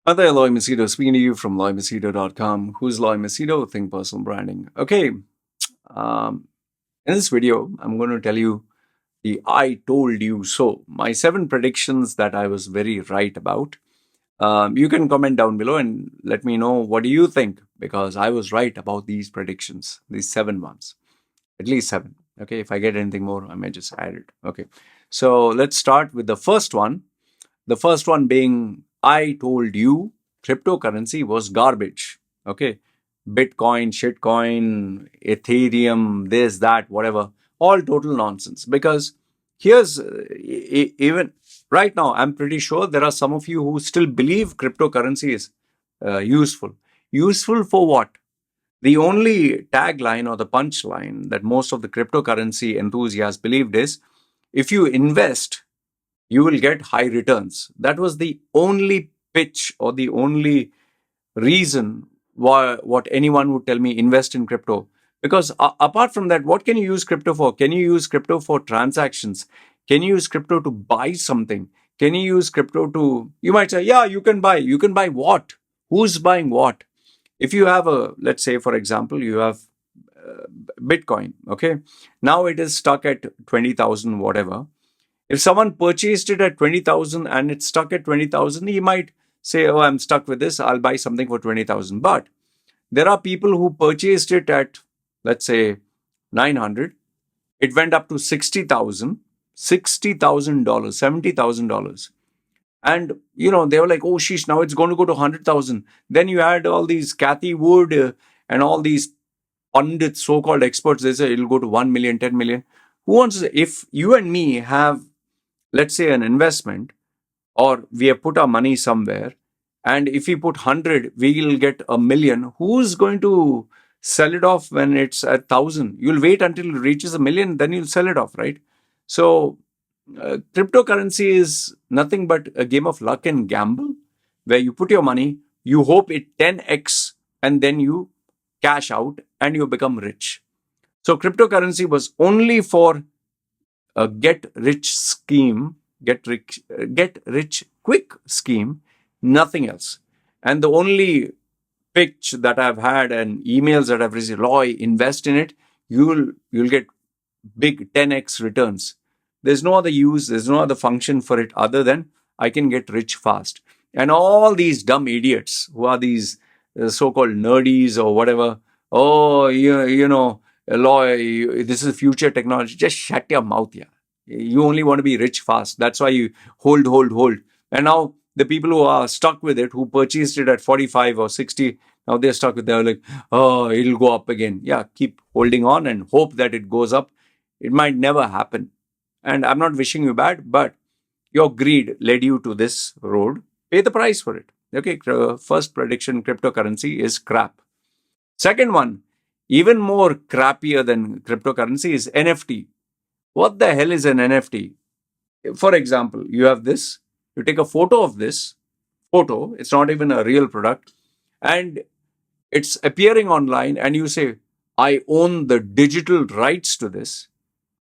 Other Loy Machedo speaking to you from loymachedo.com. Who's Loy Machedo? Think personal branding. Okay. In this video, I'm going to tell you the I told you so. My 7 predictions that I was very right about. You can comment down below and let me know what do you think, because I was right about these predictions, these 7 ones, at least 7. Okay. If I get anything more, I may just add it. Okay. So let's start with the first one. The first one being, I told you cryptocurrency was garbage. Okay. Bitcoin, shitcoin, Ethereum, this, that, whatever, all total nonsense. Because here's even right now, I'm pretty sure there are some of you who still believe cryptocurrency is useful. Useful for what? The only tagline or the punchline that most of the cryptocurrency enthusiasts believed is, if you invest, you will get high returns. That was the only pitch or the only reason why what anyone would tell me invest in crypto. Because apart from that, what can you use crypto for? Can you use crypto for transactions? Can you use crypto to buy something? Can you use crypto to, you might say, yeah, you can buy. You can buy what? Who's buying what? If you have a, let's say, for example, you have Bitcoin, okay? Now it is stuck at 20,000, whatever. If someone purchased it at 20,000 and it's stuck at 20,000, he might say, oh, I'm stuck with this. I'll buy something for 20,000. But there are people who purchased it at, let's say, 900. It went up to 60,000, $60,000, $70,000. And, they were like, oh, sheesh, now it's going to go to 100,000. Then you had all these Cathy Wood and all these pundits, so-called experts. They say it'll go to 1 million, 10 million. Who wants to say, if you and me have, let's say, an investment, or we have put our money somewhere, and if we put 100, we'll get 1 million. Who's going to sell it off when it's at 1,000? You'll wait until it reaches 1 million, then you'll sell it off, right? So cryptocurrency is nothing but a game of luck and gamble, where you put your money, you hope it 10x, and then you cash out and you become rich. So cryptocurrency was only for a get rich quick scheme, nothing else. And the only pitch that I've had and emails that I've received, Loy, invest in it, you'll get big 10x returns. There's no other use, there's no other function for it other than I can get rich fast. And all these dumb idiots who are these so-called nerdies or whatever, oh, Loy, this is future technology. Just shut your mouth, yeah. You only want to be rich fast. That's why you hold. And now the people who are stuck with it, who purchased it at 45 or 60, now they're stuck with it. They're like, oh, it'll go up again. Yeah, keep holding on and hope that it goes up. It might never happen. And I'm not wishing you bad, but your greed led you to this road. Pay the price for it. Okay, first prediction, cryptocurrency is crap. Second one, even more crappier than cryptocurrency, is NFT. What the hell is an NFT? For example, you have this, you take a photo of this photo, it's not even a real product, and it's appearing online, and you say, I own the digital rights to this,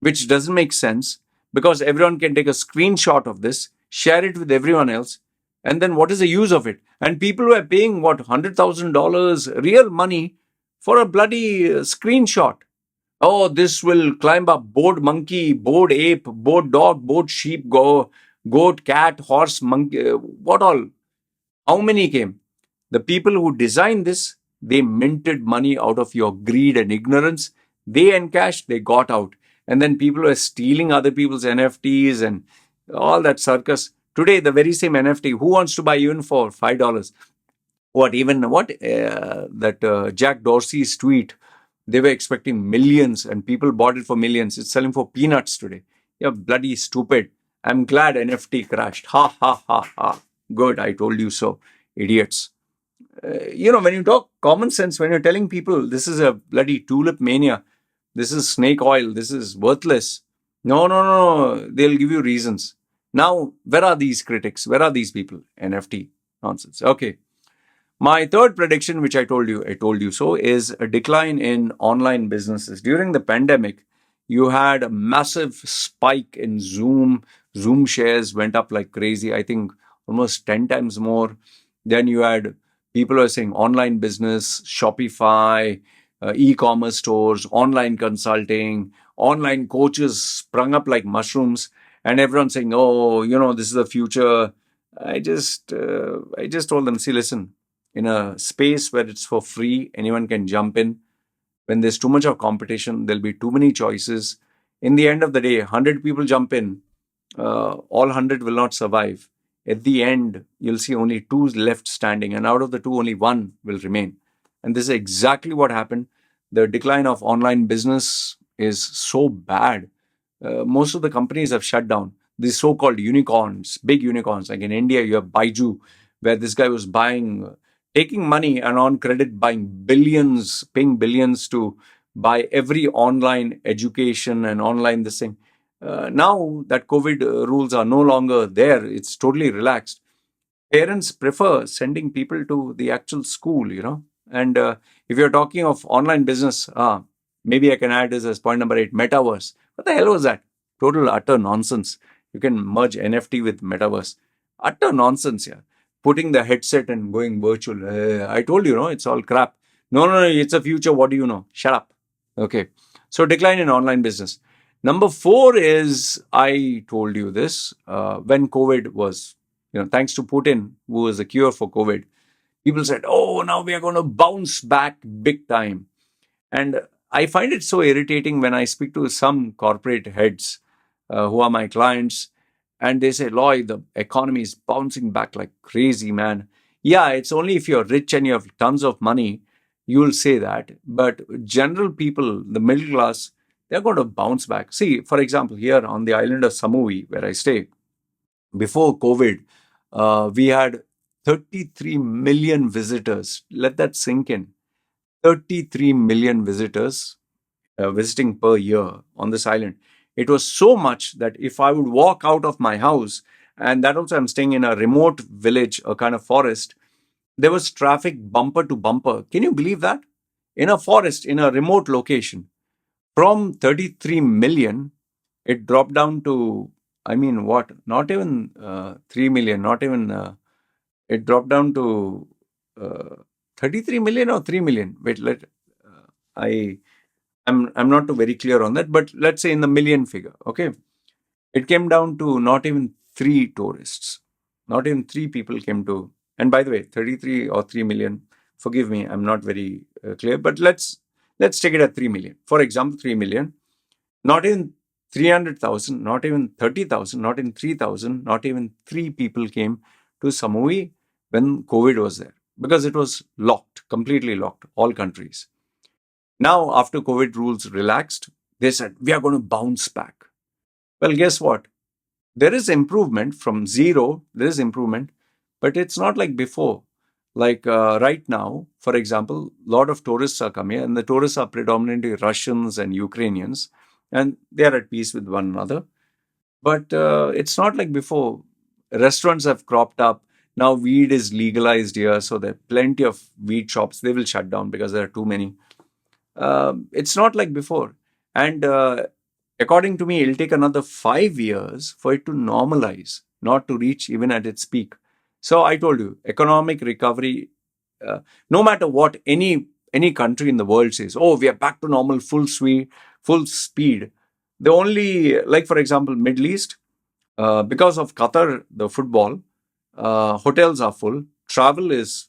which doesn't make sense, because everyone can take a screenshot of this, share it with everyone else, and then what is the use of it? And people who are paying, what, $100,000 real money for a bloody screenshot. Oh, this will climb up. Bored monkey, bored ape, bored dog, bored sheep, goat, cat, horse, monkey, what all? How many came? The people who designed this, they minted money out of your greed and ignorance. They encashed, they got out. And then people were stealing other people's NFTs and all that circus. Today, the very same NFT, who wants to buy even for $5? That Jack Dorsey's tweet, they were expecting millions and people bought it for millions. It's selling for peanuts today. You're bloody stupid. I'm glad NFT crashed. Ha, ha, ha, ha. Good, I told you so, idiots. When you talk common sense, when you're telling people this is a bloody tulip mania, this is snake oil, this is worthless. No. They'll give you reasons. Now, where are these critics? Where are these people? NFT nonsense. Okay. My third prediction, which I told you so, is a decline in online businesses. During the pandemic, you had a massive spike in Zoom. Zoom shares went up like crazy. I think almost 10 times more. Then you had people who are saying online business, Shopify, e-commerce stores, online consulting, online coaches sprung up like mushrooms, and everyone saying, "Oh, this is the future." I just told them, see, listen, in a space where it's for free, anyone can jump in. When there's too much of competition, there'll be too many choices. In the end of the day, 100 people jump in, all 100 will not survive. At the end, you'll see only two left standing, and out of the two, only one will remain. And this is exactly what happened. The decline of online business is so bad. Most of the companies have shut down. These so-called unicorns, big unicorns, like in India, you have Baiju, where this guy was taking money and on credit buying billions, paying billions to buy every online education and online this thing. Now that COVID rules are no longer there, it's totally relaxed. Parents prefer sending people to the actual school. And if you're talking of online business, maybe I can add this as point number 8, metaverse. What the hell was that? Total utter nonsense. You can merge NFT with metaverse. Utter nonsense, yeah. Putting the headset and going virtual. I told you, it's all crap. No, no, no, it's a future. What do you know? Shut up. Okay. So decline in online business. Number 4 is, I told you this, when COVID was, thanks to Putin, who was the cure for COVID, people said, oh, now we are going to bounce back big time. And I find it so irritating when I speak to some corporate heads who are my clients, and they say, Loy, the economy is bouncing back like crazy, man. Yeah, it's only if you're rich and you have tons of money, you'll say that. But general people, the middle class, they're going to bounce back. See, for example, here on the island of Samui, where I stay, before COVID, we had 33 million visitors. Let that sink in. 33 million visitors visiting per year on this island. It was so much that if I would walk out of my house, and that also I'm staying in a remote village, a kind of forest, there was traffic bumper to bumper. Can you believe that? In a forest, in a remote location. From 33 million, it dropped down to, I mean, what? Not even 3 million, not even, it dropped down to uh, 33 million or 3 million. Wait, I, I'm not too very clear on that, but let's say in the million figure, okay? It came down to not even 3 tourists. Not even 3 people came to, and by the way, 33 or 3 million, forgive me, I'm not very clear, but let's take it at 3 million. For example, 3 million, not even 300,000, not even 30,000, not even 3,000, not even 3 people came to Samui when COVID was there, because it was locked, completely locked, all countries. Now, after COVID rules relaxed, they said, we are going to bounce back. Well, guess what? There is improvement from zero, there is improvement, but it's not like before. Like right now, for example, a lot of tourists are coming, and the tourists are predominantly Russians and Ukrainians, and they are at peace with one another. But it's not like before. Restaurants have cropped up. Now weed is legalized here, so there are plenty of weed shops. They will shut down because there are too many. It's not like before. And according to me, it'll take another 5 years for it to normalize, not to reach even at its peak. So I told you, economic recovery, no matter what any country in the world says, oh, we are back to normal, full speed. The only, like for example, Middle East, because of Qatar, the football, hotels are full, travel is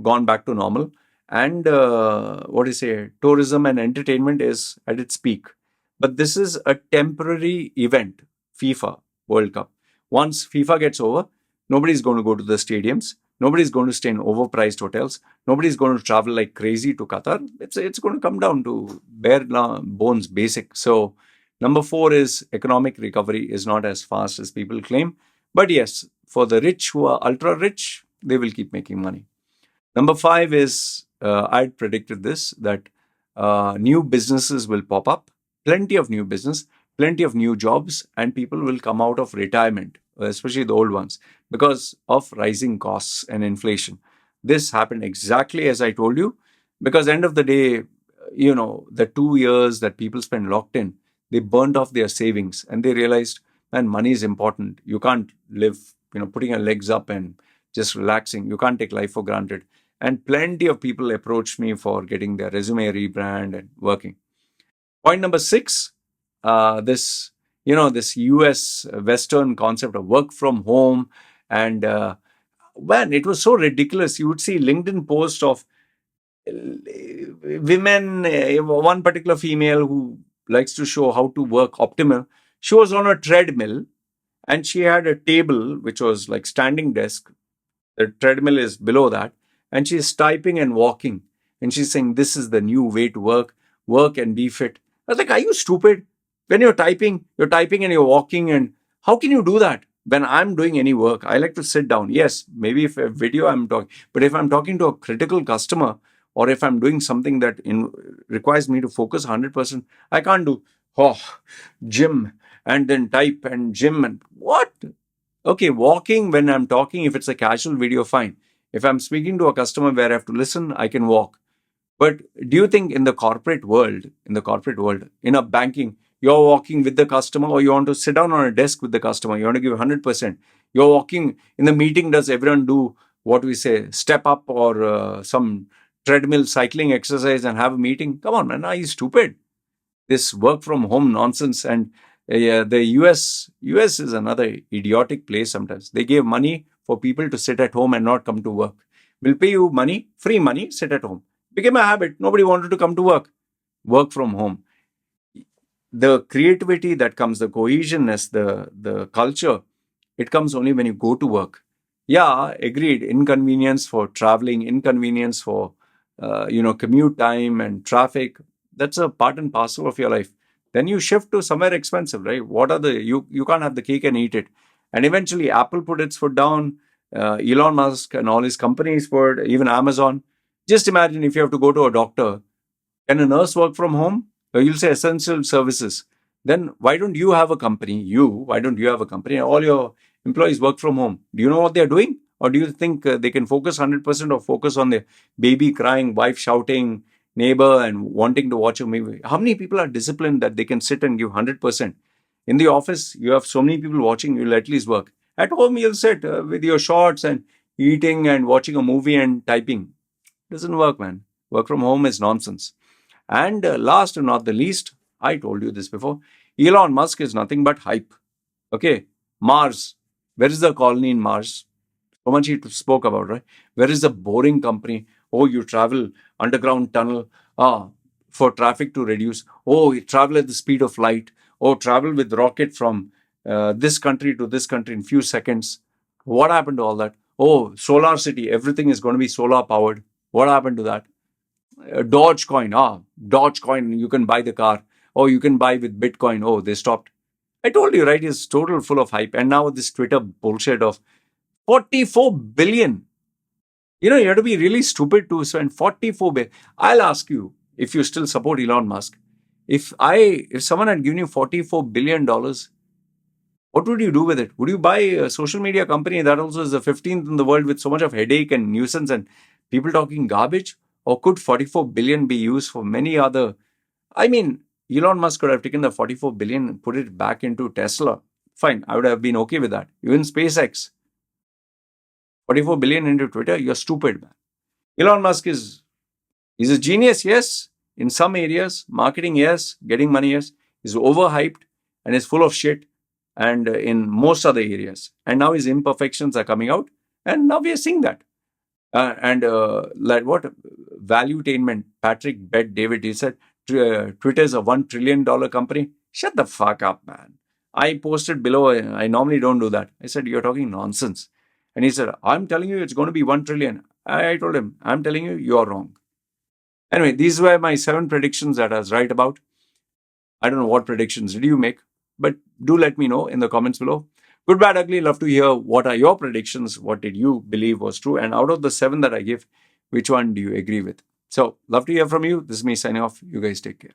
gone back to normal, and what do you say, tourism and entertainment is at its peak. But this is a temporary event, FIFA World Cup. Once FIFA gets over, nobody's going to go to the stadiums. Nobody's going to stay in overpriced hotels. Nobody's going to travel like crazy to Qatar. It's going to come down to bare bones basic. So number 4 is economic recovery is not as fast as people claim. But yes, for the rich who are ultra rich, they will keep making money. Number 5 is, I'd predicted this, that new businesses will pop up, plenty of new business, plenty of new jobs, and people will come out of retirement, especially the old ones, because of rising costs and inflation. This happened exactly as I told you, because end of the day, the 2 years that people spend locked in, they burned off their savings and they realized, man, money is important. You can't live, putting your legs up and just relaxing. You can't take life for granted. And plenty of people approached me for getting their resume rebrand and working. Point number 6, this this US Western concept of work from home, and man, it was so ridiculous. You would see LinkedIn posts of women, one particular female who likes to show how to work optimal. She was on a treadmill and she had a table which was like standing desk. The treadmill is below that, and she's typing and walking, and she's saying this is the new way to work and be fit. I was like, are you stupid? When you're typing and you're walking, and how can you do that? When I'm doing any work, I like to sit down. Yes, maybe if a video I'm talking, but if I'm talking to a critical customer, or if I'm doing something that requires me to focus 100%, I can't do oh gym and then type and gym and what. Okay, walking when I'm talking, if it's a casual video, fine. If I'm speaking to a customer where I have to listen, I can walk. But do you think in a banking, you're walking with the customer, or you want to sit down on a desk with the customer? You want to give 100%. You're walking in the meeting. Does everyone do what we say, step up, or some treadmill cycling exercise and have a meeting? Come on, man. Are you stupid? This work from home nonsense. And the US is another idiotic place. Sometimes they give money for people to sit at home and not come to work. We'll pay you money, free money, sit at home. Became a habit. Nobody wanted to come to work from home. The creativity that comes, the cohesionness, the culture, it comes only when you go to work. Yeah, agreed. Inconvenience for traveling, inconvenience for commute time and traffic. That's a part and parcel of your life. Then you shift to somewhere expensive, right? What are the you can't have the cake and eat it. And eventually, Apple put its foot down. Elon Musk and all his companies put, even Amazon. Just imagine if you have to go to a doctor. Can a nurse work from home? You'll say essential services. Then why don't you have a company? Why don't you have a company? All your employees work from home. Do you know what they're doing? Or do you think they can focus 100% or focus on their baby crying, wife shouting, neighbor, and wanting to watch a movie? How many people are disciplined that they can sit and give 100%? In the office, you have so many people watching, you'll at least work. At home, you'll sit with your shorts and eating and watching a movie and typing. Doesn't work, man. Work from home is nonsense. And last and not the least, I told you this before, Elon Musk is nothing but hype. Okay, Mars. Where is the colony in Mars? So much he spoke about, right? Where is the boring company? Oh, you travel underground tunnel for traffic to reduce. Oh, you travel at the speed of light. Oh, travel with rocket from this country to this country in few seconds. What happened to all that? Oh, solar city. Everything is going to be solar powered. What happened to that? Dogecoin, you can buy the car. Oh, you can buy with Bitcoin. Oh, they stopped. I told you, right? It's total full of hype. And now this Twitter bullshit of 44 billion. You have to be really stupid to spend 44 billion. I'll ask you, if you still support Elon Musk, if someone had given you $44 billion, what would you do with it? Would you buy a social media company that also is the 15th in the world with so much of headache and nuisance and people talking garbage? Or could 44 billion be used for many other? I mean, Elon Musk could have taken the 44 billion and put it back into Tesla. Fine, I would have been okay with that. Even SpaceX. 44 billion into Twitter, you're stupid, man. Elon Musk he's a genius, yes. In some areas, marketing, yes. Getting money, yes. He's overhyped and is full of shit. And in most other areas. And now his imperfections are coming out. And now we are seeing that. Like what valuetainment, Patrick Bet David, he said, Twitter is a $1 trillion company. Shut the fuck up, man. I posted below, I normally don't do that. I said, you're talking nonsense. And he said, I'm telling you it's going to be 1 trillion. I told him, I'm telling you, you're wrong. Anyway, these were my 7 predictions that I was right about. I don't know what predictions did you make, but do let me know in the comments below. Good, bad, ugly. Love to hear what are your predictions. What did you believe was true? And out of the 7 that I give, which one do you agree with? So, love to hear from you. This is me signing off. You guys take care.